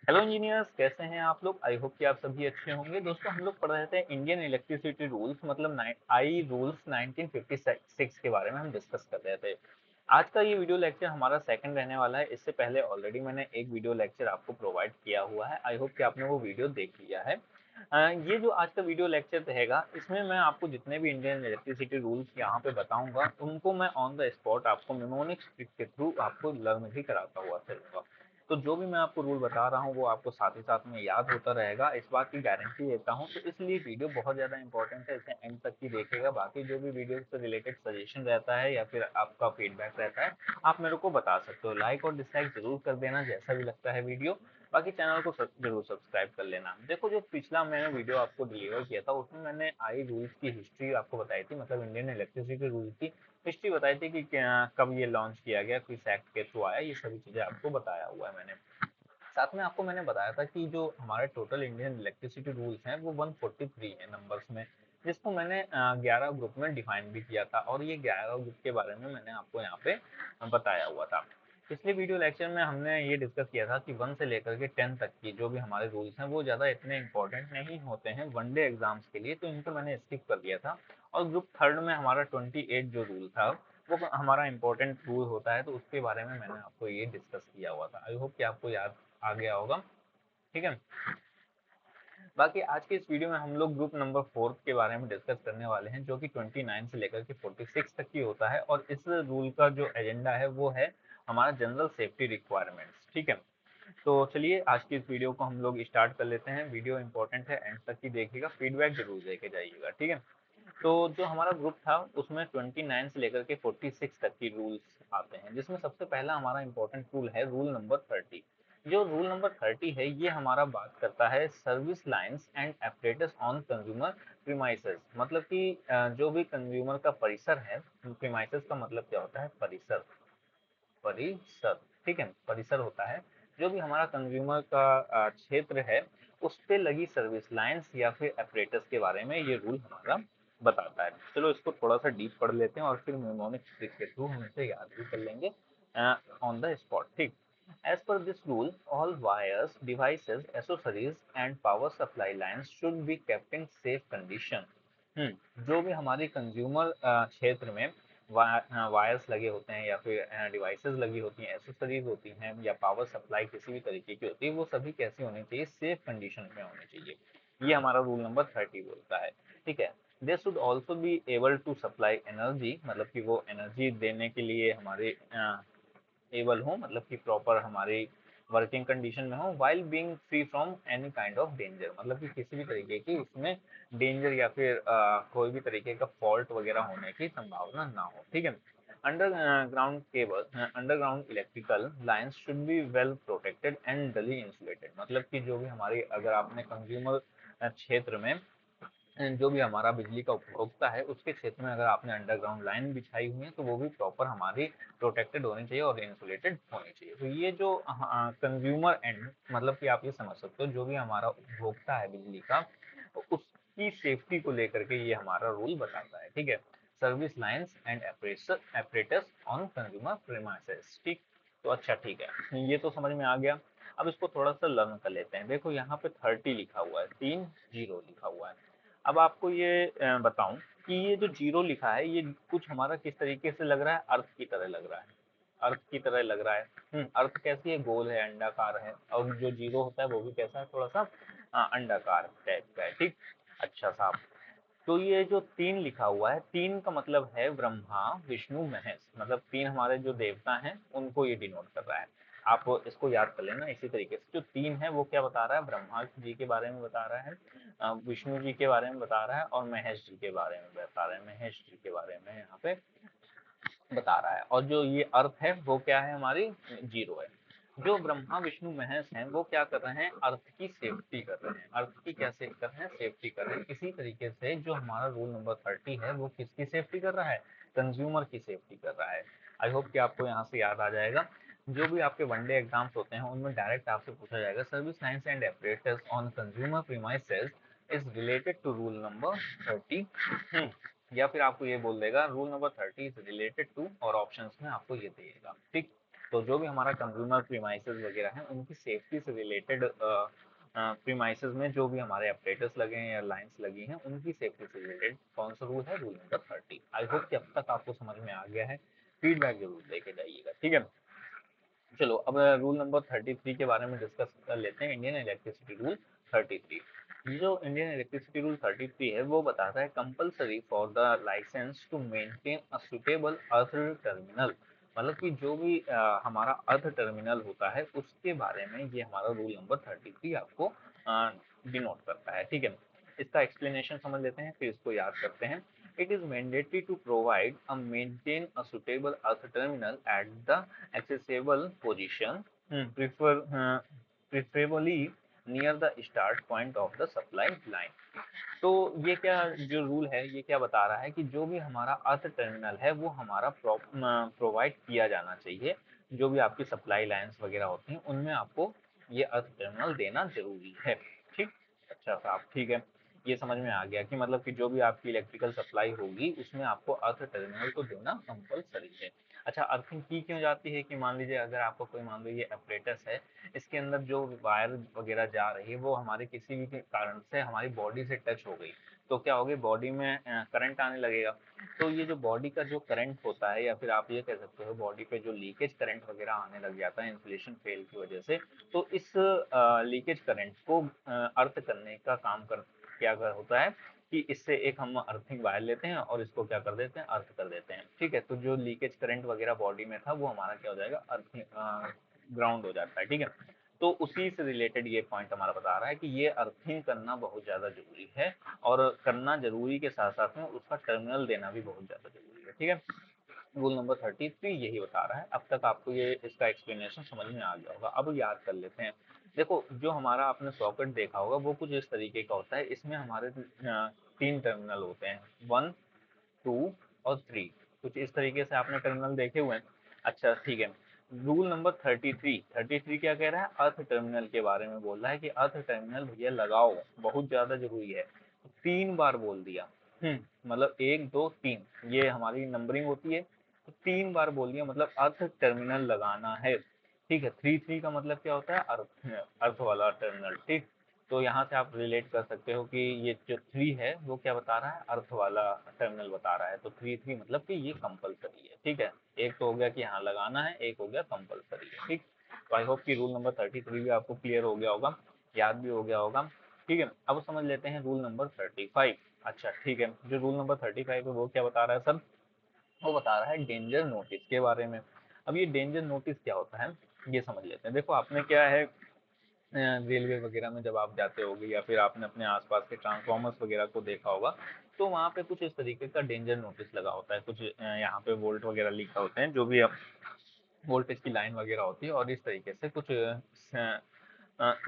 Hello engineers, कैसे हैं आप लोग। आई होप कि आप सभी अच्छे होंगे। दोस्तों, हम लोग पढ़ रहे थे इंडियन इलेक्ट्रिसिटी रूल्स मतलब आई रूल्स 1956 के बारे में हम डिस्कस कर रहे थे। आज का ये वीडियो लेक्चर हमारा सेकंड रहने वाला है। इससे पहले ऑलरेडी मैंने एक वीडियो लेक्चर आपको प्रोवाइड किया हुआ है। आई होप कि आपने वो वीडियो देख लिया है। ये जो आज का वीडियो लेक्चर रहेगा, इसमें मैं आपको जितने भी इंडियन इलेक्ट्रिसिटी रूल्स यहाँ पे बताऊंगा उनको मैं ऑन द स्पॉट आपको मेमोनिक्स ट्रिक के थ्रू आपको लर्न भी कराता हुआ चलूंगा। तो जो भी मैं आपको रूल बता रहा हूँ वो आपको साथ ही साथ में याद होता रहेगा, इस बात की गारंटी देता हूँ। तो इसलिए वीडियो बहुत ज़्यादा इंपॉर्टेंट है, इसे एंड तक ही देखिएगा। बाकी जो भी वीडियो से रिलेटेड सजेशन रहता है या फिर आपका फीडबैक रहता है, आप मेरे को बता सकते हो। लाइक और डिसलाइक जरूर कर देना जैसा भी लगता है वीडियो। बाकी चैनल को जरूर सब्सक्राइब कर लेना। देखो, जो पिछला मैंने वीडियो आपको डिलीवर किया था उसमें मैंने आई रूल्स की हिस्ट्री आपको बताई थी, मतलब इंडियन इलेक्ट्रिसिटी रूल की हिस्ट्री बताई थी कि कब ये लॉन्च किया गया, किस एक्ट के थ्रू आया, ये सभी चीजें आपको बताया हुआ है मैंने। साथ में आपको मैंने बताया था कि जो हमारे टोटल इंडियन इलेक्ट्रिसिटी रूल्स हैं वो 143 है नंबर्स में, जिसको मैंने 11 ग्रुप में डिफाइन भी किया था। और ये 11 ग्रुप के बारे में मैंने आपको यहाँ पे बताया हुआ था। पिछले वीडियो लेक्चर में हमने ये डिस्कस किया था कि 1 से लेकर के 10 तक की जो भी हमारे रूल्स हैं वो ज़्यादा इतने इंपॉर्टेंट नहीं होते हैं वनडे एग्जाम्स के लिए, तो इनको मैंने स्किप कर दिया था। और ग्रुप थर्ड में हमारा 28 जो रूल था वो हमारा इंपॉर्टेंट रूल होता है, तो उसके बारे में मैंने आपको ये डिस्कस किया हुआ था। आई होप कि आपको याद आ गया होगा। ठीक है। बाकी आज के इस वीडियो में हम लोग ग्रुप नंबर 4 के बारे में डिस्कस करने वाले हैं, जो कि 29 से लेकर के 46 तक की होता है। और इस रूल का जो एजेंडा है वो है हमारा जनरल सेफ्टी रिक्वायरमेंट्स। ठीक है। तो चलिए आज की इस वीडियो को हम लोग स्टार्ट कर लेते हैं। वीडियो इंपॉर्टेंट है, एंड तक ही देखिएगा, फीडबैक जरूर देके जाइएगा। ठीक है। तो जो हमारा ग्रुप था उसमें 29 से लेकर के 46 तक की रूल्स आते हैं, जिसमें सबसे पहला हमारा इंपॉर्टेंट रूल है रूल नंबर 30। जो रूल नंबर 30 है ये हमारा बात करता है service lines and apparatus on consumer premises. मतलब कि जो भी कंज्यूमर का परिसर है, प्रीमाइसेस का मतलब क्या होता है, परिसर। परिसर, ठीक है, परिसर होता है जो भी हमारा कंज्यूमर का क्षेत्र है, उस पे लगी सर्विस लाइंस या फिर ऑपरेटर्स के बारे में ये रूल हमारा बताता है। चलो इसको थोड़ा सा डीप पढ़ लेते हैं और फिर मेमोनिक्स ट्रिक के थ्रू हम इसे याद भी कर लेंगे ऑन द स्पॉट। ठीक। As per this rule all wires devices accessories and power supply lines should be kept in safe condition. जो भी हमारी कंज्यूमर क्षेत्र में वायर्स लगे होते हैं या फिर डिवाइसेस लगी होती हैं, एसेसरीज होती हैं या पावर सप्लाई किसी भी तरीके की होती है, वो सभी कैसी होनी चाहिए, सेफ कंडीशन में होनी चाहिए। ये हमारा रूल नंबर 30 बोलता है। ठीक है। They should also be able to supply energy, मतलब कि वो एनर्जी देने के लिए हमारे एबल हो, मतलब कि प्रॉपर हमारी वर्किंग कंडीशन में हो, while being free from any kind of danger, मतलब कि किसी भी तरीके की उसमें डेंजर या फिर कोई भी तरीके का फॉल्ट वगैरह होने की संभावना ना हो। ठीक है। Underground cable, underground electrical lines should be well protected and डली इंसुलेटेड। मतलब कि जो भी हमारी, अगर आपने कंज्यूमर क्षेत्र में जो भी हमारा बिजली का उपभोक्ता है उसके क्षेत्र में अगर आपने अंडरग्राउंड लाइन बिछाई हुई है तो वो भी प्रॉपर हमारी प्रोटेक्टेड होनी चाहिए और इंसुलेटेड होनी चाहिए। तो ये जो कंज्यूमर एंड, मतलब कि आप ये समझ सकते हो जो भी हमारा उपभोक्ता है बिजली का, तो उसकी सेफ्टी को लेकर के ये हमारा रूल बताता है। ठीक है। Service lines and apparatus on consumer premises. ठीक। तो अच्छा, ठीक है, ये तो समझ में आ गया। अब इसको थोड़ा सा लर्न कर लेते हैं। देखो यहाँ पे 30 लिखा हुआ है, 30 लिखा हुआ है। अब आपको ये बताऊं कि ये जो जीरो लिखा है ये कुछ हमारा किस तरीके से लग रहा है, अर्थ की तरह लग रहा है। अर्थ की तरह लग रहा है। अर्थ कैसी है, गोल है, अंडाकार है। और जो जीरो होता है वो भी कैसा है, थोड़ा सा अंडाकार टाइप का है। ठीक। अच्छा साहब। तो ये जो 3 लिखा हुआ है, 3 का मतलब है ब्रह्मा विष्णु महेश, मतलब 3 हमारे जो देवता हैं उनको ये डिनोट कर रहा है। आप इसको याद कर लेना। इसी तरीके से जो 3 है वो क्या बता रहा है, ब्रह्मा जी के बारे में बता रहा है, विष्णु जी के बारे में बता रहा है और महेश जी के बारे में बता रहा है, महेश जी के बारे में यहाँ पे बता रहा है। और जो ये अर्थ है वो क्या है, हमारी जीरो है। जो ब्रह्मा विष्णु महेश हैं वो क्या कर रहे हैं, अर्थ की सेफ्टी कर रहे हैं। अर्थ की क्या सेफ कर रहे हैं, सेफ्टी कर रहे हैं। इसी तरीके से जो हमारा रूल नंबर 30 है वो किसकी सेफ्टी कर रहा है, कंज्यूमर की सेफ्टी कर रहा है। आई होप कि आपको यहाँ से याद आ जाएगा। जो भी आपके वनडे एग्जाम्स होते हैं उनमें डायरेक्ट आपसे पूछा जाएगा service lines and operators on consumer premises is related to rule number 30। या फिर आपको ये बोल देगा rule number 30 is related to, और ऑप्शंस में आपको ये देगा। ठीक। तो जो भी हमारा कंज्यूमर प्रीमाइसेस वगैरह हैं उनकी सेफ्टी से रिलेटेड प्रीमाइसेस में जो भी हमारे ऑपरेटर्स लगे हैं या लाइंस लगी हैं उनकी सेफ्टी से रिलेटेड कौन सा रूल है, रूल नंबर 30। आई होप कि अब तक आपको समझ में आ गया है, फीडबैक जरूर लेके जाइएगा, ठीक है। चलो अब रूल नंबर 33 के बारे में डिस्कस कर लेते हैं, इंडियन इलेक्ट्रिसिटी रूल 33। ये जो इंडियन इलेक्ट्रिसिटी रूल 33 है वो बताता है compulsory for the license to maintain a suitable earth terminal. मतलब कि जो भी हमारा अर्थ टर्मिनल होता है उसके बारे में ये हमारा रूल नंबर 33 आपको डिनोट करता है, ठीक है। इसका एक्सप्लेनेशन समझ लेते हैं फिर इसको याद करते हैं। It is mandatory to provide and maintain a suitable earth terminal at the accessible position, preferably near the start point of the supply line। तो ये क्या जो रूल है ये क्या बता रहा है कि जो भी हमारा अर्थ टर्मिनल है वो हमारा प्रोवाइड किया जाना चाहिए। जो भी आपकी सप्लाई लाइंस वगैरह होती हैं उनमें आपको ये अर्थ टर्मिनल देना जरूरी है, ठीक। अच्छा साहब, ठीक है। ये समझ में आ गया कि मतलब कि जो भी आपकी इलेक्ट्रिकल सप्लाई होगी उसमें आपको अर्थ टर्मिनल को देना कंपलसरी है। अच्छा, अर्थिंग की क्यों जाती है कि मान लीजिए अगर आपको कोई, मान लो ये अपरेटस है, इसके अंदर जो वायर वगैरह जा रही है वो हमारे किसी भी कारण से हमारी बॉडी से टच हो गई तो क्या होगी, बॉडी में करंट आने लगेगा। तो ये जो बॉडी का जो करंट होता है या फिर आप ये कह सकते हो बॉडी पे जो लीकेज करंट वगैरह आने लग जाता है इंसुलेशन फेल की वजह से, तो इस लीकेज करंट को अर्थ करने का काम कर क्या कर होता है कि इससे एक हम अर्थिंग वायर लेते हैं और इसको क्या कर देते हैं, अर्थ कर देते हैं, ठीक है। तो जो लीकेज करंट वगैरह बॉडी में था वो हमारा क्या हो जाएगा, अर्थिंग ग्राउंड हो जाता है, ठीक है। तो उसी से रिलेटेड ये पॉइंट हमारा बता रहा है कि ये अर्थिंग करना बहुत ज़्यादा जरूरी है और करना जरूरी के साथ साथ में उसका टर्मिनल देना भी बहुत ज़्यादा जरूरी है, ठीक है। रूल नंबर 33 यही बता रहा है। अब तक आपको ये इसका एक्सप्लेनेशन समझ में आ गया होगा। अब याद कर लेते हैं। देखो, जो हमारा आपने सॉकेट देखा होगा वो कुछ इस तरीके का होता है। इसमें हमारे 3 टर्मिनल होते हैं, 1, 2 और 3। कुछ इस तरीके से आपने टर्मिनल देखे हुए हैं। अच्छा, ठीक है। रूल नंबर 33 क्या कह रहा है, अर्थ टर्मिनल के बारे में बोल रहा है कि अर्थ टर्मिनल भैया लगाओ, बहुत ज्यादा जरूरी है। 3 बार बोल दिया। मतलब 1, 2, 3 ये हमारी नंबरिंग होती है। तो 3 बार बोल दिया मतलब अर्थ टर्मिनल लगाना है, ठीक है। 3 का मतलब क्या होता है, अर्थ, अर्थ वाला टर्मिनल, ठीक। तो यहाँ से आप रिलेट कर सकते हो कि ये जो 3 है वो क्या बता रहा है, अर्थ वाला टर्मिनल बता रहा है। तो 3 मतलब कि ये कंपलसरी है, ठीक है। एक तो हो गया कि यहाँ लगाना है, एक हो गया कंपलसरी है, ठीक। तो आई होप कि रूल नंबर 33 भी आपको क्लियर हो गया होगा, याद भी हो गया होगा, ठीक है। अब समझ लेते हैं रूल नंबर 35। अच्छा, ठीक है। जो रूल नंबर 35 है वो क्या बता रहा है सर, वो बता रहा है डेंजर नोटिस के बारे में। अब ये डेंजर नोटिस क्या होता है ये समझ लेते हैं। देखो, आपने क्या है, रेलवे वगैरह में जब आप जाते होगे या फिर आपने अपने आसपास के ट्रांसफॉर्मर्स वगैरह को देखा होगा तो वहाँ पे कुछ इस तरीके का डेंजर नोटिस लगा होता है। कुछ यहाँ पे वोल्ट वगैरह लिखा होते हैं, जो भी वोल्टेज की लाइन वगैरह होती है और इस तरीके से कुछ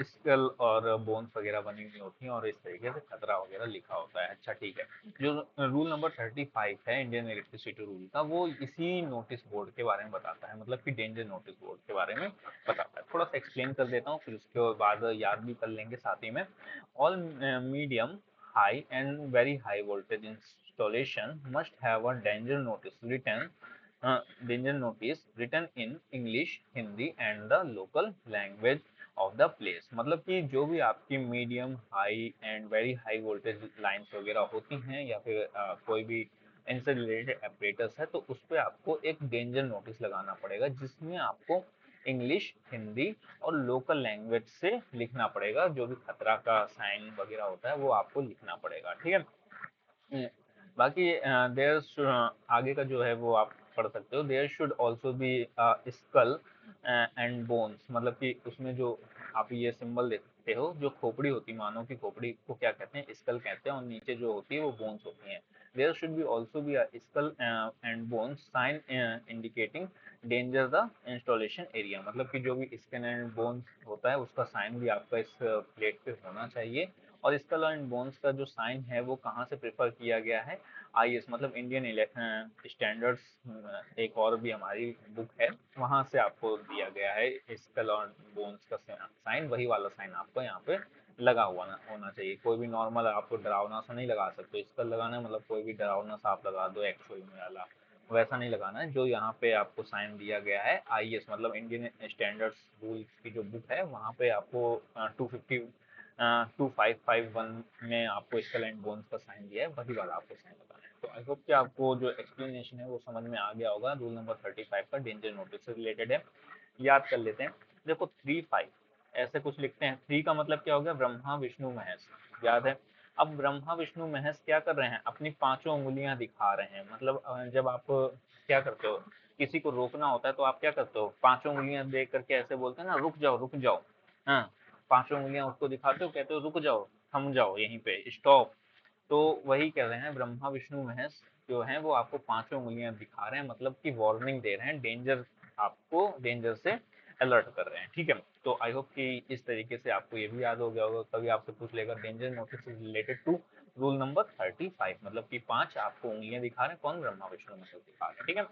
स्कल और बोन्स वगैरह बनी हुई होती हैं और इस तरीके से खतरा वगैरह लिखा होता है। अच्छा, ठीक है। जो रूल नंबर 35 है इंडियन इलेक्ट्रिसिटी रूल का, वो इसी नोटिस बोर्ड के बारे में बताता है, मतलब कि डेंजर नोटिस बोर्ड के बारे में बताता है। थोड़ा सा एक्सप्लेन कर देता हूँ फिर उसके बाद याद भी कर लेंगे साथ ही में। All medium, high and very high voltage installation must have a danger notice written in English, Hindi and the local language of the place. मतलब कि जो भी आपकी medium, high and very high voltage lines वगैरह होती हैं या फिर कोई भी इनसे रिलेटेड ऑपरेटर्स है तो उस पर आपको एक डेंजर नोटिस लगाना पड़ेगा जिसमें आपको इंग्लिश, हिंदी और लोकल लैंग्वेज से लिखना पड़ेगा। जो भी खतरा का साइन वगैरह होता है वो आपको लिखना पड़ेगा, ठीक है। बाकी देयर आगे का जो है वो आप पढ़ सकते हो। There should also be skull and bones, मतलब कि उसमें जो आप ये सिंबल देखते हो, जो खोपड़ी होती है, मानव की खोपड़ी को क्या कहते हैं, स्कल कहते हैं, और नीचे जो होती है वो बोन्स होती हैं। There should be also be skull and bones sign indicating danger the installation area. मतलब कि जो भी स्कल एंड बोन्स होता है उसका साइन भी आपका इस प्लेट पे होना चाहिए। और स्कल एंड बोन्स का जो साइन है वो कहाँ से प्रेफर किया गया है, आईएस मतलब इंडियन स्टैंडर्ड्स, एक और भी हमारी बुक है वहाँ से आपको दिया गया है स्कल और बोन्स का साइन, वही वाला साइन आपको यहाँ पे लगा हुआ होना चाहिए। कोई भी नॉर्मल आपको डरावना सा नहीं लगा सकते। स्कल लगाना है मतलब कोई भी डरावना सा आप लगा दो एक्स वाला, वैसा नहीं लगाना है जो यहाँ पे आपको साइन दिया गया है आईएस मतलब इंडियन स्टैंडर्ड्स रूल्स की जो बुक है वहाँ पे आपको 2551 में आपको स्केल एंड बोन्स का साइन दिया है, वही वाला आपको साइन लगाना है। तो आई होप कि आपको जो एक्सप्लेनेशन है वो समझ में आ गया होगा। रूल नंबर 35 का डेंजर नोटिस से रिलेटेड है, याद कर लेते हैं। देखो 3-5 ऐसे कुछ लिखते हैं। 3 का मतलब क्या हो गया, ब्रह्मा विष्णु महेश, याद है। अब ब्रह्मा विष्णु महेश क्या कर रहे हैं, अपनी पांचों उंगलियां दिखा रहे हैं। मतलब जब आप क्या करते हो, किसी को रोकना होता है तो आप क्या करते हो, पांचों उंगलियां देख करके ऐसे बोलते हैं ना, रुक जाओ रुक जाओ। हाँ, पांचों उंगलियां उसको दिखाते हो, कहते हो रुक जाओ, थम जाओ यहीं पे, स्टॉप। तो वही कह रहे हैं, ब्रह्मा विष्णु महेश जो हैं वो आपको पांचों उंगलियां दिखा रहे हैं, मतलब कि वार्निंग दे रहे हैं, डेंजर, आपको डेंजर से अलर्ट कर रहे हैं। ठीक है, तो आई होप कि इस तरीके से आपको ये भी याद हो गया होगा। कभी आपसे पूछ लेगा danger notice is related to rule number 35, मतलब कि 5 आपको उंगलियां दिखा रहे हैं, कौन, ब्रह्मा विष्णु महेश दिखा रहे हैं। ठीक है,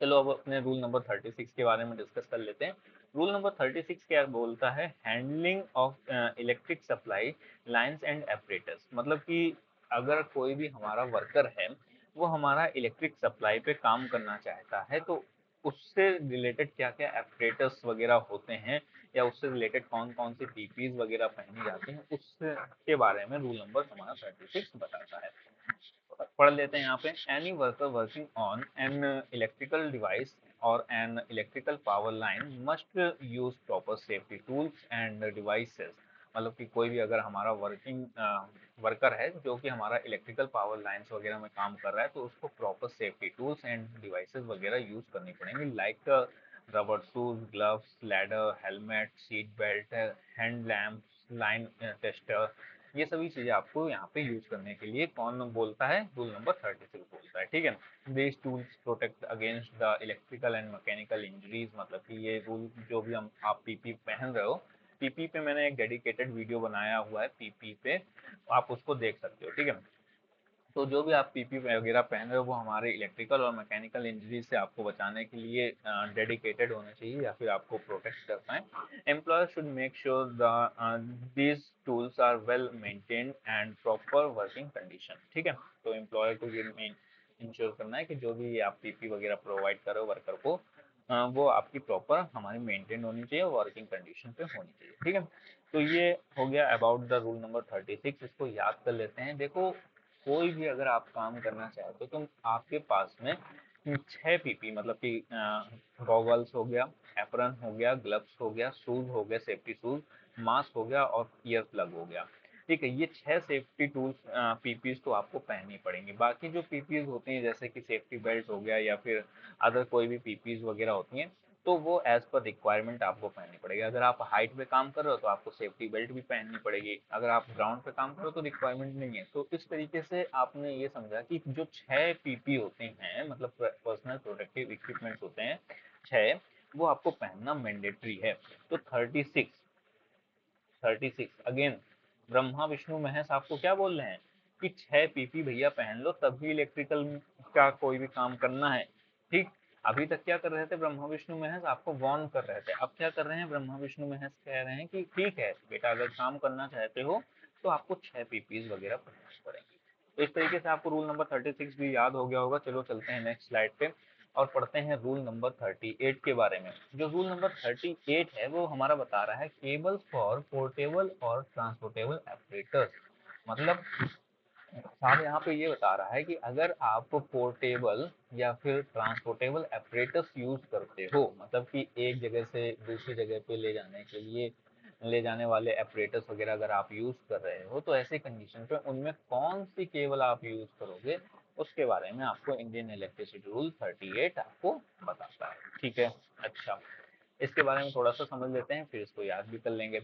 चलो अब अपने रूल नंबर 36 के बारे में डिस्कस कर लेते हैं। रूल नंबर 36 क्या बोलता है, handling of electric supply lines and एपरेटर्स। मतलब कि अगर कोई भी हमारा वर्कर है वो हमारा इलेक्ट्रिक सप्लाई पे काम करना चाहता है, तो उससे रिलेटेड क्या क्या एपरेटर्स वगैरह होते हैं, या उससे रिलेटेड कौन कौन सी पीपीज वगैरह पहनी जाती हैं, उसके बारे में रूल नंबर हमारा 36 बताता है। पढ़ लेते हैं यहाँ पे। Any worker working on an electrical device और an electrical power line must use proper safety tools and devices. मतलब कि कोई भी अगर हमारा वर्कर है जो कि हमारा इलेक्ट्रिकल पावर लाइंस वगैरह में काम कर रहा है, तो उसको proper safety tools and devices वगैरह यूज करनी पड़ेंगी, like rubber shoes, gloves, ladder, helmet, seat belt, hand lamp, line tester. ये सभी चीजें आपको यहाँ पे यूज करने के लिए कौन बोलता है, रूल नंबर 36 बोलता है। ठीक है, these tools protect against the electrical and mechanical injuries. मतलब कि ये रूल जो भी हम आप पीपी पहन रहे हो, पीपी पे मैंने एक डेडिकेटेड वीडियो बनाया हुआ है पीपी पे, आप उसको देख सकते हो। ठीक है, तो जो भी आप पीपी वगैरह पहन रहे हो वो हमारे इलेक्ट्रिकल और मैकेनिकल इंजरी से आपको बचाने के लिए डेडिकेटेड होने चाहिए, या फिर आपको प्रोटेक्ट कर पाए। Employer should make sure these tools are well maintained and proper working condition. ठीक है, तो एम्प्लॉयर को ये इंश्योर करना है कि जो भी आप पीपी वगैरह प्रोवाइड कर रहे हो वर्कर को, वो आपकी प्रॉपर हमारी मेंटेन होनी चाहिए, वर्किंग कंडीशन पे होनी चाहिए। ठीक है, तो ये हो गया अबाउट द रूल नंबर 36। इसको याद कर लेते हैं। देखो कोई भी अगर आप काम करना चाहते हो तो आपके पास में 6 पीपी, मतलब कि गॉगल्स हो गया, एप्रन हो गया, ग्लव्स हो गया, शूज हो गए, सेफ्टी शूज, मास्क हो गया और ईयर प्लग हो गया। ठीक है, ये 6 सेफ्टी टूल्स पीपीज तो आपको पहननी पड़ेंगी। बाकी जो पीपीज होती हैं जैसे कि सेफ्टी बेल्ट हो गया या फिर अदर कोई भी पीपीज वगैरह होती हैं, तो वो एज पर रिक्वायरमेंट आपको पहननी पड़ेगी। अगर आप हाइट पे काम कर रहे हो तो आपको सेफ्टी बेल्ट भी पहननी पड़ेगी, अगर आप ग्राउंड पे काम कर रहे हो तो रिक्वायरमेंट नहीं है। तो इस तरीके से आपने ये समझा कि जो 6 पीपी होते हैं, मतलब पर्सनल प्रोटेक्टिव इक्विपमेंट्स होते हैं 6, वो आपको पहनना मैंडेटरी है। तो 36 अगेन, ब्रह्मा विष्णु महेश आपको क्या बोल रहे हैं कि 6 पीपी भैया पहन लो तभी इलेक्ट्रिकल का कोई भी काम करना है। ठीक, अभी तक क्या कर रहे थे ब्रह्मा विष्णु महेश, आपको वार्न कर रहे थे। अब क्या कर रहे हैं ब्रह्मा विष्णु महेश, कह रहे हैं कि ठीक है बेटा, अगर काम करना चाहते हो तो आपको 6 पीपीज वगैरह पहनने पड़ेंगे। तो इस तरीके से आपको रूल नंबर 36 भी याद हो गया होगा। चलो चलते हैं नेक्स्ट स्लाइड पे और पढ़ते हैं रूल नंबर 38 के बारे में। जो रूल नंबर 38 है वो हमारा बता रहा है केबल्स फॉर पोर्टेबल और ट्रांसपोर्टेबल ऑपरेटर्स। मतलब साहब यहाँ पे ये बता रहा है कि अगर आप पोर्टेबल या फिर ट्रांसपोर्टेबल ऑपरेटर्स यूज करते हो, मतलब कि एक जगह से दूसरी जगह पे ले जाने के लिए ले जाने वाले ऑपरेटर्स वगैरह अगर आप यूज कर रहे हो, तो ऐसे कंडीशन पे उनमें कौन सी केबल आप यूज करोगे, उसके बारे में आपको इंडियन इलेक्ट्रिसिटी रूल 38 आपको बताता है। ठीक है, अच्छा, इसके बारे में थोड़ा सा समझ लेते हैं फिर इसको याद भी कर लेंगे।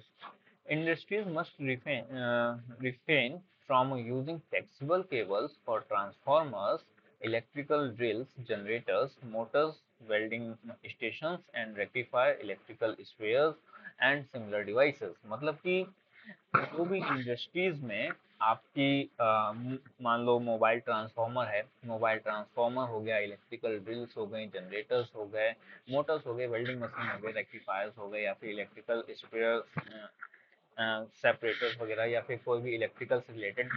Industries must refrain from using flexible cables for transformers, electrical drills, generators, motors, welding stations, and rectifier electrical spares and similar devices। मतलब कि जो भी इंडस्ट्रीज में आपकी मान लो मोबाइल ट्रांसफार्मर है, मोबाइल ट्रांसफार्मर हो गया, इलेक्ट्रिकल ड्रिल्स हो गई, जनरेटर्स हो गए, मोटर्स हो गए, वेल्डिंग मशीन हो गए, रेक्टिफायर्स हो गए, या फिर इलेक्ट्रिकल स्पेयर सेपरेटर्स वगैरह, या फिर कोई भी इलेक्ट्रिकल से रिलेटेड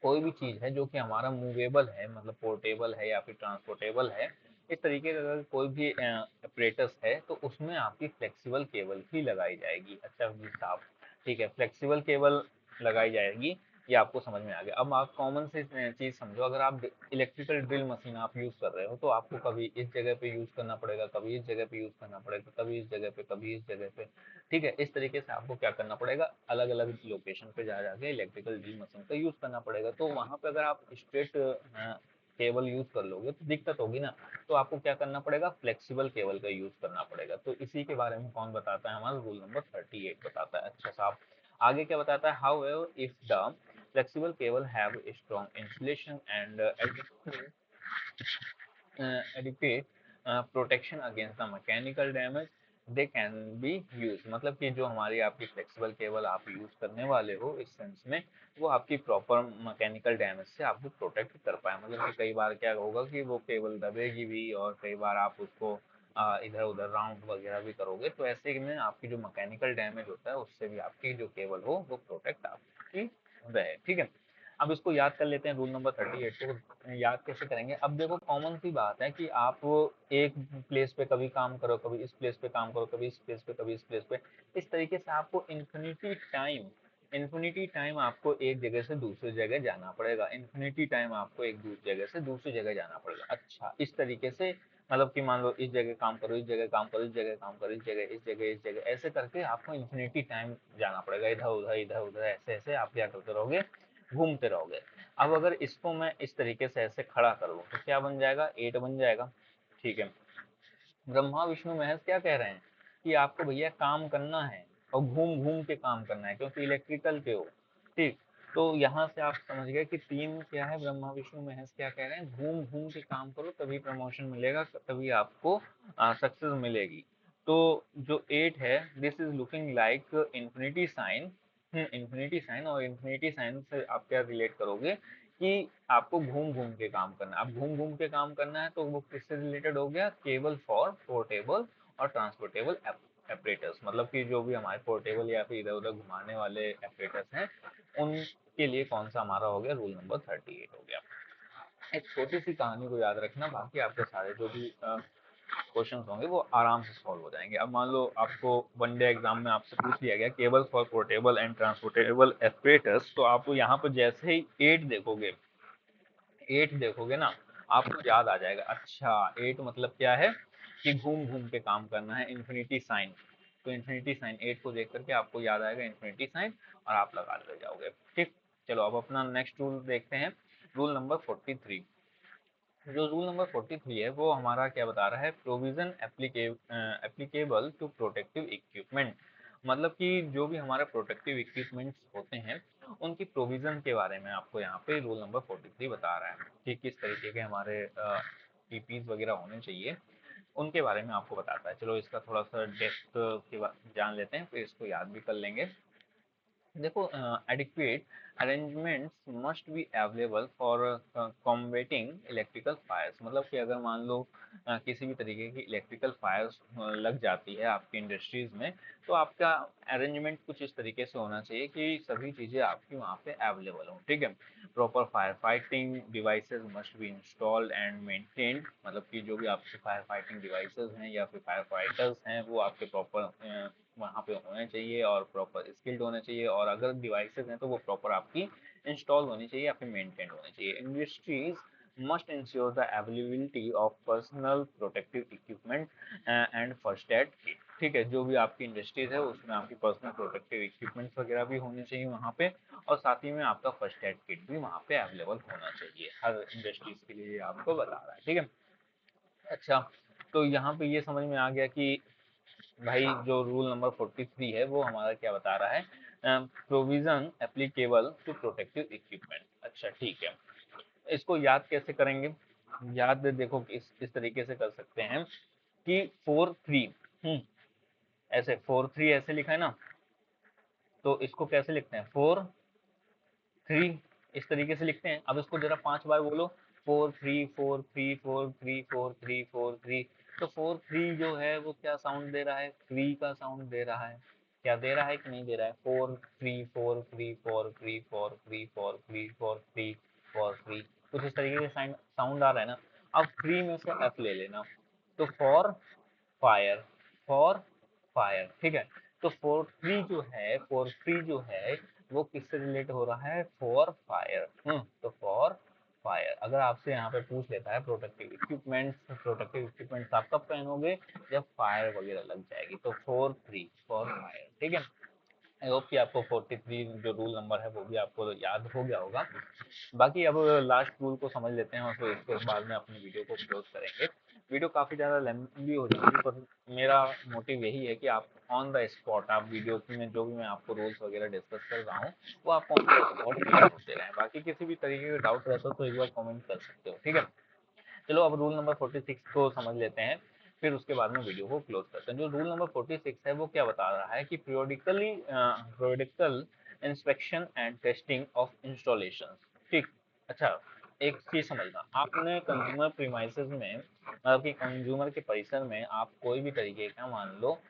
कोई भी चीज़ है जो कि हमारा मूवेबल है, मतलब पोर्टेबल है या फिर ट्रांसपोर्टेबल है, इस तरीके का अगर कोई भी apparatus है तो उसमें आपकी फ्लेक्सिबल केबल ही लगाई जाएगी। अच्छा जी साहब, ठीक है, फ्लेक्सिबल केबल लगाई जाएगी, ये आपको समझ में आ गया। अब आप कॉमन से चीज़ समझो, अगर आप इलेक्ट्रिकल ड्रिल मशीन आप यूज़ कर रहे हो तो आपको कभी इस जगह पे यूज़ करना पड़ेगा, कभी इस जगह पे यूज़ करना पड़ेगा, कभी इस जगह पे, कभी इस जगह पे, ठीक है। इस तरीके से आपको क्या करना पड़ेगा, अलग अलग लोकेशन पे जा जाके इलेक्ट्रिकल ड्रिल मशीन का यूज़ करना पड़ेगा। तो वहाँ पे अगर आप स्ट्रेट केबल यूज़ कर लोगे तो दिक्कत होगी ना, तो आपको क्या करना पड़ेगा, फ्लेक्सिबल केबल का यूज़ करना पड़ेगा। तो इसी के बारे में कौन बताता है, हमारा रूल नंबर 38 बताता है। अच्छा साहब, आगे क्या बताता है, however if the flexible cable have strong insulation and adequate protection against the mechanical damage, they can be use. मतलब कि जो हमारी आपकी फ्लेक्सिबल केबल आप यूज करने वाले हो इस सेंस में, वो आपकी प्रॉपर मैकेनिकल डैमेज से आपको प्रोटेक्ट कर पाए। मतलब कि कई बार क्या होगा कि वो केबल दबेगी भी, और कई बार आप उसको इधर उधर राउंड वगैरह भी करोगे, तो ऐसे में आपकी जो मैकेनिकल डैमेज होता है उससे भी आपकी जो केबल हो वो प्रोटेक्ट आपकी रहे, ठीक है। अब इसको याद कर लेते हैं, रूल नंबर 38 को याद कैसे करेंगे। अब देखो कॉमन सी बात है कि आप एक प्लेस पे कभी काम करो, कभी इस प्लेस पे काम करो, कभी इस प्लेस पे, कभी इस प्लेस पे, इस तरीके से आपको इन्फिनिटी टाइम आपको एक जगह से दूसरी जगह जाना पड़ेगा, इन्फिनिटी टाइम आपको एक दूसरी जगह से दूसरी जगह जाना पड़ेगा। अच्छा, इस तरीके से मतलब कि मान लो इस जगह काम करो, इस जगह काम करो, इस जगह काम करो, इस जगह, इस जगह, इस जगह, ऐसे करके आपको इन्फिनिटी टाइम जाना पड़ेगा, इधर उधर, इधर उधर, ऐसे ऐसे आप क्या करते रहोगे, घूमते रहोगे। अब अगर इसको मैं इस तरीके से ऐसे खड़ा कर लूं तो क्या बन जाएगा, 8 बन जाएगा, ठीक है। ब्रह्मा विष्णु महेश क्या कह रहे हैं कि आपको भैया काम करना है और घूम घूम के काम करना है, क्योंकि इलेक्ट्रिकल पे हो, ठीक। तो यहाँ से आप समझ गए कि तीन क्या है, ब्रह्मा विष्णु महेश क्या कह रहे हैं, घूम घूम के काम करो तभी प्रमोशन मिलेगा, तभी आपको सक्सेस मिलेगी। तो जो 8 है, this is looking like infinity sign, infinity sign, और इंफिनिटी साइन से आप क्या रिलेट करोगे कि आपको घूम घूम के काम करना है। अब घूम घूम के काम करना है तो वो किससे रिलेटेड हो गया, केबल फॉर पोर्टेबल और ट्रांसपोर्टेबल एपरेटर्स, मतलब कि जो भी हमारे पोर्टेबल या फिर इधर उधर घुमाने वाले एपरेटर्स हैं, उनके लिए कौन सा हमारा हो गया, रूल नंबर 38 हो गया। एक छोटी सी कहानी को याद रखना, बाकी आपके सारे जो भी क्वेश्चन होंगे वो आराम से सॉल्व हो जाएंगे। अब मान लो आपको वन डे एग्जाम में आपसे पूछ लिया गया cable for portable and transportable एपरेटर्स, तो आप यहाँ पर जैसे ही 8 देखोगे ना, आपको याद आ जाएगा, अच्छा 8 मतलब क्या है कि घूम घूम के काम करना है, इन्फिनिटी साइन। तो इन्फिनिटी साइन 8 को देख करके आपको याद आएगा इन्फिनिटी साइन, और आप लगा ले जाओगे, ठीक। चलो अब अपना नेक्स्ट रूल देखते हैं, रूल नंबर 43। जो रूल नंबर 43 है वो हमारा क्या बता रहा है, provision applicable to protective equipment. मतलब कि जो भी हमारे प्रोटेक्टिव इक्विपमेंट्स होते हैं उनकी प्रोविजन के बारे में आपको यहाँ पे रूल नंबर 43 बता रहा है कि किस तरीके के हमारे पीपीज वगैरह होने चाहिए, उनके बारे में आपको बताता है। चलो इसका थोड़ा सा डेप्थ के जान लेते हैं, फिर इसको याद भी कर लेंगे। देखो, adequate arrangements must be available for combating electrical fires। मतलब कि अगर मान लो किसी भी तरीके की इलेक्ट्रिकल फायर्स लग जाती है आपकी इंडस्ट्रीज में, तो आपका अरेंजमेंट कुछ इस तरीके से होना चाहिए कि सभी चीज़ें आपकी वहाँ पे अवेलेबल हो, ठीक है। Proper fire fighting devices must be installed and maintained. मतलब कि जो भी आपके फायर फाइटिंग डिवाइसेस हैं या फिर फायर फाइटर्स हैं वो आपके प्रॉपर वहाँ पे होने चाहिए और प्रॉपर स्किल्ड होने चाहिए, और अगर डिवाइसेस हैं तो वो प्रॉपर आपकी इंस्टॉल होनी चाहिए या फिर मेंटेन होनी चाहिए। Industries must ensure the availability of personal protective equipment and first aid kit. ठीक है, जो भी आपकी इंडस्ट्रीज है उसमें आपकी पर्सनल प्रोटेक्टिव इक्विपमेंट्स वगैरह भी होने चाहिए वहाँ पे, और साथ ही में आपका फर्स्ट एड किट भी वहाँ पे अवेलेबल होना चाहिए। हर इंडस्ट्रीज के लिए आपको बता रहा है, ठीक है। अच्छा, तो यहाँ पे ये समझ में आ गया कि भाई जो रूल नंबर 43 है वो हमारा क्या बता रहा है, provision applicable to protective equipment. अच्छा ठीक है, इसको याद कैसे करेंगे, याद देखो इस तरीके से कर सकते हैं कि 4 3, ऐसे 4 3 ऐसे लिखा है ना, तो इसको कैसे लिखते हैं, 4 3, इस तरीके से लिखते हैं। अब इसको जरा 5 बार बोलो, 4 3 4 3 4 3 4 3। तो 4 3 जो है वो क्या साउंड दे रहा है, 3 का साउंड दे रहा है, क्या दे रहा है कि नहीं दे रहा है, 4 3 4 3 4 3 4 3 4 3 4 3 कुछ इस तरीके के साउंड आ रहा है ना। अब फ्री में से एफ ले लेना, तो फॉर फायर, फॉर फायर, ठीक है। तो फोर फ्री जो है, फोर फ्री जो है वो किससे रिलेट हो रहा है, फॉर फायर। तो फॉर फायर अगर आपसे यहाँ पे पूछ लेता है प्रोटेक्टिव इक्विपमेंट्स आप कब पहनोगे, जब फायर वगैरह लग जाएगी, तो फोर फ्री फॉर फायर, ठीक है। आई होप कि आपको 43 जो रूल नंबर है वो भी आपको याद हो गया होगा। बाकी अब लास्ट रूल को समझ लेते हैं और फिर उसके बाद में अपनी वीडियो को क्लोज करेंगे। वीडियो काफ़ी ज़्यादा लंबी हो जाएगी, पर मेरा मोटिव यही है कि आप ऑन द स्पॉट, आप वीडियो में जो भी मैं आपको रूल्स वगैरह डिस्कस कर रहा हूँ वो आपको ऑन द स्पॉट क्लियर होते रहें। बाकी किसी भी तरीके का डाउट रहता है तो एक बार कमेंट कर सकते हो, ठीक है। चलो अब रूल नंबर 46 को समझ लेते हैं, फिर उसके बाद में वीडियो को क्लोज करते हैं। जो रूल नंबर 46 है वो क्या बता रहा है कि periodical inspection and testing of installation, ठीक। अच्छा, एक चीज समझना, आपने कंज्यूमर प्रीमाइसेस में, मतलब कि कंज्यूमर के परिसर में आप कोई भी तरीके का मान लो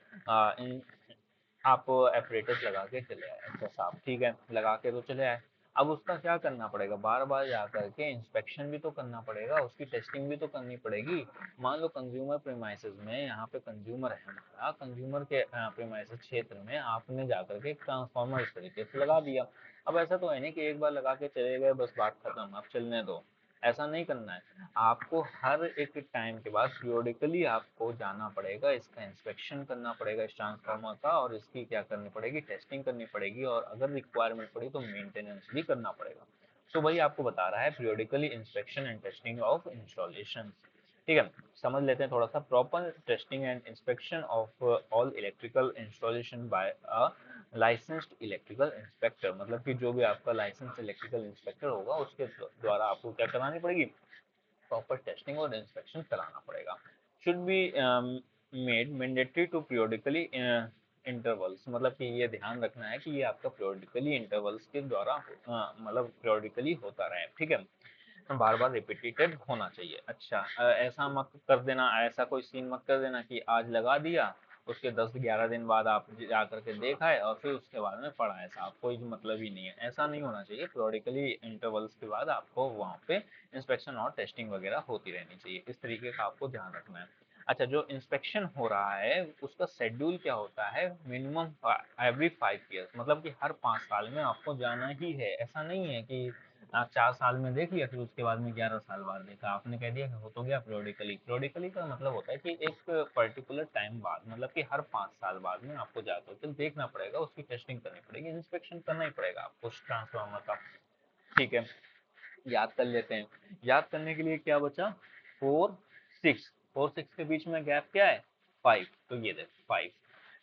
आप एपरेटस लगा के चले आए, अच्छा साहब, ठीक है, लगा के तो चले आए। अब उसका क्या करना पड़ेगा, बार बार जा करके इंस्पेक्शन भी तो करना पड़ेगा, उसकी टेस्टिंग भी तो करनी पड़ेगी। मान लो कंज्यूमर प्रीमाइसेस में, यहाँ पे कंज्यूमर है हमारा, कंज्यूमर के प्रीमाइसेस क्षेत्र में आपने जा करके एक ट्रांसफार्मर इस तरीके से लगा दिया। अब ऐसा तो है नहीं कि एक बार लगा के चले गए बस बात खत्म, अब चलने दो, ऐसा नहीं करना है। आपको हर एक टाइम के बाद पीरियोडिकली आपको जाना पड़ेगा, इसका इंस्पेक्शन करना पड़ेगा इस ट्रांसफार्मर का, और इसकी क्या करनी पड़ेगी, टेस्टिंग करनी पड़ेगी, और अगर रिक्वायरमेंट पड़ी तो मेंटेनेंस भी करना पड़ेगा। तो वही आपको बता रहा है periodically inspection and testing of installation, ठीक है। समझ लेते हैं थोड़ा सा, proper testing and inspection of all electrical installation by a licensed electrical inspector, मतलब कि जो भी आपका लाइसेंस इलेक्ट्रिकल इंस्पेक्टर होगा उसके द्वारा आपको क्या करानी पड़ेगी, प्रॉपर टेस्टिंग और इंस्पेक्शन कराना पड़ेगा। Should be made mandatory to periodically intervals, मतलब कि ये ध्यान रखना है कि ये आपका पीरियोडिकली इंटरवल्स के द्वारा मतलब पीरियोडिकली होता रहे, ठीक है, बार बार रिपीटेड होना चाहिए। अच्छा, ऐसा मत कर देना, ऐसा कोई सीन मत कर देना कि आज लगा दिया, उसके 10-11 दिन बाद आप जा करके देखा है और फिर उसके बाद में पढ़ा है साहब, कोई मतलब ही नहीं है, ऐसा नहीं होना चाहिए। पीरियोडिकली इंटरवल्स के बाद आपको वहाँ पे इंस्पेक्शन और टेस्टिंग वगैरह होती रहनी चाहिए, इस तरीके का आपको ध्यान रखना है। अच्छा, जो इंस्पेक्शन हो रहा है उसका शेड्यूल क्या होता है, मिनिमम एवरी 5 ईयर्स, मतलब कि हर 5 साल में आपको जाना ही है। ऐसा नहीं है कि आप 4 साल में देख लिया फिर उसके बाद में 11 साल बाद देखा, आपने कह दिया कि हो तो गया पीरियोडिकली। पीरियोडिकली का मतलब होता है कि एक पर्टिकुलर टाइम बाद, मतलब कि हर 5 साल बाद में आपको जाकर के देखना पड़ेगा, उसकी टेस्टिंग करनी पड़ेगी, इंस्पेक्शन करना ही पड़ेगा आपको उस ट्रांसफार्मर का, ठीक है। याद कर लेते हैं, याद करने के लिए क्या बचा, 4 6, 4 6 के बीच में गैप क्या है, 5, तो ये देखो 5,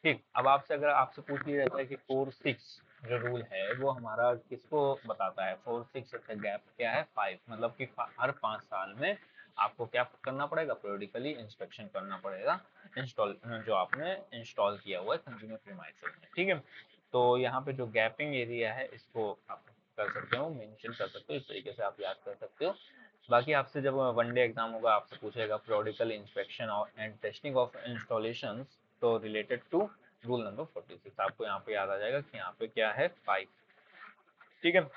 ठीक। अब आपसे अगर आपसे पूछ लिया जाता है कि 4 6 जो रूल है वो हमारा किसको बताता है, 4 6 का गैप क्या है, 5, मतलब कि हर 5 साल में आपको क्या करना पड़ेगा, पीरियोडिकली इंस्पेक्शन करना पड़ेगा, इंस्टॉल जो आपने इंस्टॉल किया हुआ है कंज्यूमर प्रीमाइसेस में, ठीक है। तो यहाँ पे जो गैपिंग एरिया है इसको आप कर सकते हो, मेंशन कर सकते हो, इस तरीके से आप याद कर सकते हो। बाकी आपसे जब वनडे एग्जाम होगा आपसे पूछेगा periodical inspection and testing of installations, तो रिलेटेड टू रूल नंबर 46 आपको यहाँ पे याद आ जाएगा कि यहाँ पे क्या है, 5, ठीक है।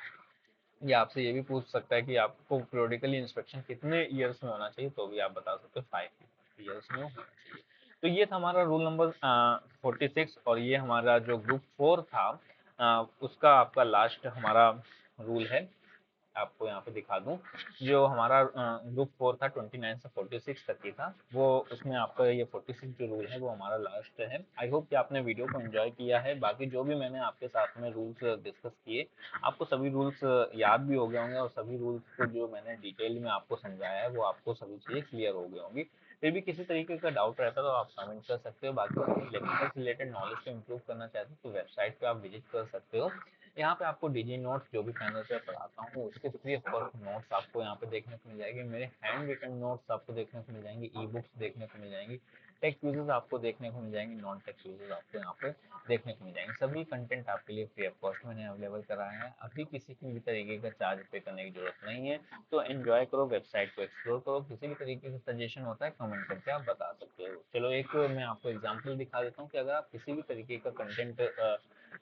या आपसे ये भी पूछ सकता है कि आपको पीरियोडिकली इंस्पेक्शन कितने ईयर्स में होना चाहिए, तो भी आप बता सकते हो 5 ईयर्स में होना चाहिए। तो ये था हमारा रूल नंबर 46, और ये हमारा जो ग्रुप 4 था उसका आपका लास्ट हमारा रूल है। आपको यहाँ पे दिखा दूं, जो हमारा ग्रुप 4 था 29 से 46 तक की था, वो उसमें आपका ये 46 जो रूल है वो हमारा लास्ट है। आई होप कि आपने वीडियो को एंजॉय किया है। बाकी जो भी मैंने आपके साथ में रूल्स डिस्कस किए, आपको सभी रूल्स याद भी हो गए होंगे, और सभी रूल्स को जो मैंने डिटेल में आपको समझाया है वो आपको सभी चीज़ें क्लियर हो गई होंगी। फिर भी किसी तरीके का डाउट रहता है तो आप कमेंट कर सकते हो। बाकी अपनी इलेक्ट्रिकल से रिलेटेड नॉलेज को इम्प्रूव करना चाहते हो तो वेबसाइट पे आप विजिट कर सकते हो। यहाँ पे आपको डीजी नोट्स जो भी पैनल पे पढ़ाता हूँ उसके फ्री ऑफ कॉस्ट नोट्स आपको यहाँ पे देखने को मिल जाएगी, मेरे हैंड रिटन नोट्स आपको देखने को मिल जाएंगे, ई बुक्स देखने को मिल जाएंगी, टेक क्विज़ेस आपको देखने को मिल जाएंगे, नॉन टेक क्विज़ेस आपको यहाँ पे देखने को मिल जाएंगे। सभी कंटेंट आपके लिए फ्री ऑफ कॉस्ट मैंने अवेलेबल कराया है। अभी किसी की भी तरीके का चार्ज पे करने की जरूरत नहीं है। तो एंजॉय करो, वेबसाइट को एक्सप्लोर करो। किसी भी तरीके का सजेशन होता है कमेंट करके आप बता सकते हो। चलो एक मैं आपको एग्जांपल दिखा देता हूँ कि अगर आप किसी भी तरीके का कंटेंट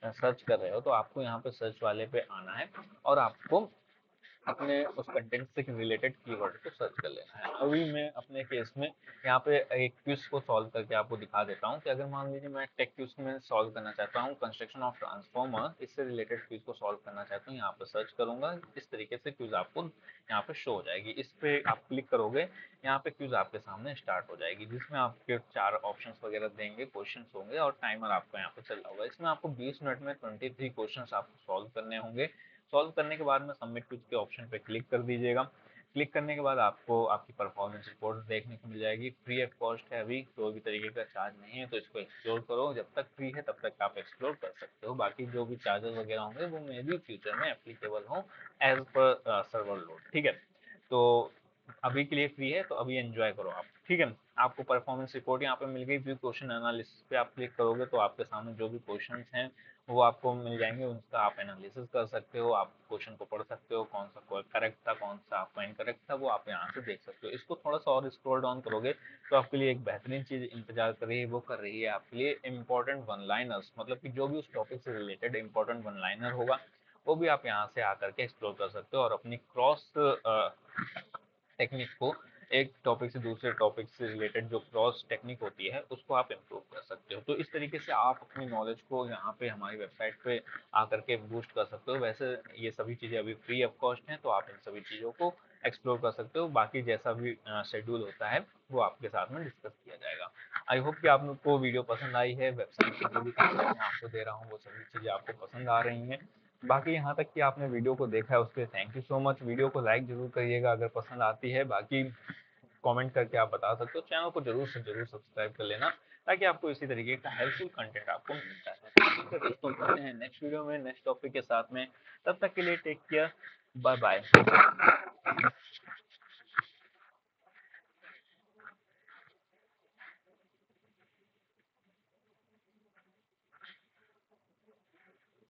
सर्च कर रहे हो तो आपको यहाँ पे सर्च वाले पे आना है और आपको अपने उस कंटेंट से रिलेटेड कीवर्ड को सर्च कर लेना है। अभी मैं अपने केस में यहाँ पे एक क्विज को सॉल्व करके आपको दिखा देता हूँ कि अगर मान लीजिए मैं टेक क्विज में सॉल्व करना चाहता हूँ, कंस्ट्रक्शन ऑफ ट्रांसफॉर्मर, इससे रिलेटेड क्विज को सॉल्व करना चाहता हूँ, यहाँ पे सर्च करूंगा, इस तरीके से क्विज आपको यहाँ पे शो हो जाएगी। इस पे आप क्लिक करोगे, यहाँ पे क्विज आपके सामने स्टार्ट हो जाएगी, जिसमें आपके 4 ऑप्शंस वगैरह देंगे, क्वेश्चंस होंगे और टाइमर आपको यहाँ पे चल रहा होगा। इसमें आपको 20 मिनट में 23 क्वेश्चंस आपको सॉल्व करने होंगे। सॉल्व करने के बाद में सबमिट क्विज के ऑप्शन पे क्लिक कर दीजिएगा। क्लिक करने के बाद आपको आपकी परफॉर्मेंस रिपोर्ट देखने को मिल जाएगी। फ्री ऑफ कॉस्ट है, अभी कोई भी तरीके का चार्ज नहीं है, तो इसको एक्सप्लोर करो। जब तक फ्री है तब तक आप एक्सप्लोर कर सकते हो। बाकी जो भी चार्जेस वगैरह होंगे वो मे भी फ्यूचर में एप्लीकेबल हो एज पर सर्वर लोड, ठीक है। तो अभी के लिए फ्री है तो अभी एंजॉय करो आप, ठीक है। आपको परफॉर्मेंस रिपोर्ट यहाँ पे मिल गई। व्यू क्वेश्चन एनालिसिस पे आप क्लिक करोगे तो आपके सामने जो भी क्वेश्चंस हैं वो आपको मिल जाएंगे, उनका आप एनालिसिस कर सकते हो, आप क्वेश्चन को पढ़ सकते हो, कौन सा करेक्ट था, कौन सा आपका इनकरेक्ट था, वो आप यहाँ से देख सकते हो। इसको थोड़ा सा और स्क्रॉल डाउन करोगे तो आपके लिए एक बेहतरीन चीज इंतजार कर रही है, वो कर रही है आपके लिए इंपॉर्टेंट वन लाइनर्स, मतलब कि जो भी उस टॉपिक से रिलेटेड इंपॉर्टेंट वन लाइनर होगा वो भी आप यहाँ से आकर के एक्सप्लोर कर सकते हो और अपनी क्रॉस टेक्निक को, एक टॉपिक से दूसरे टॉपिक से रिलेटेड जो क्रॉस टेक्निक होती है उसको आप इम्प्रूव कर सकते हो। तो इस तरीके से आप अपनी नॉलेज को यहाँ पे हमारी वेबसाइट पे आकर के बूस्ट कर सकते हो। वैसे ये सभी चीज़ें अभी फ्री ऑफ कॉस्ट हैं, तो आप इन सभी चीज़ों को एक्सप्लोर कर सकते हो। बाकी जैसा भी शेड्यूल होता है वो आपके साथ में डिस्कस किया जाएगा। आई होप कि आपको वीडियो पसंद आई है। वेबसाइट की जो भी कंटेंट मैं आपको दे रहा हूँ वो सभी चीज़ें आपको पसंद आ रही हैं। बाकी यहाँ तक कि आपने वीडियो को देखा है उसके लिए thank you so much. Video को लाइक जरूर करिएगा अगर पसंद आती है। बाकी कमेंट करके आप बता सकते हो। चैनल को जरूर से जरूर सब्सक्राइब कर लेना ताकि आपको इसी तरीके का हेल्पफुल कंटेंट आपको मिलता है। ठीक है दोस्तों, मिलते हैं नेक्स्ट वीडियो में नेक्स्ट टॉपिक के साथ में। तब तक के लिए टेक केयर, बाय बाय।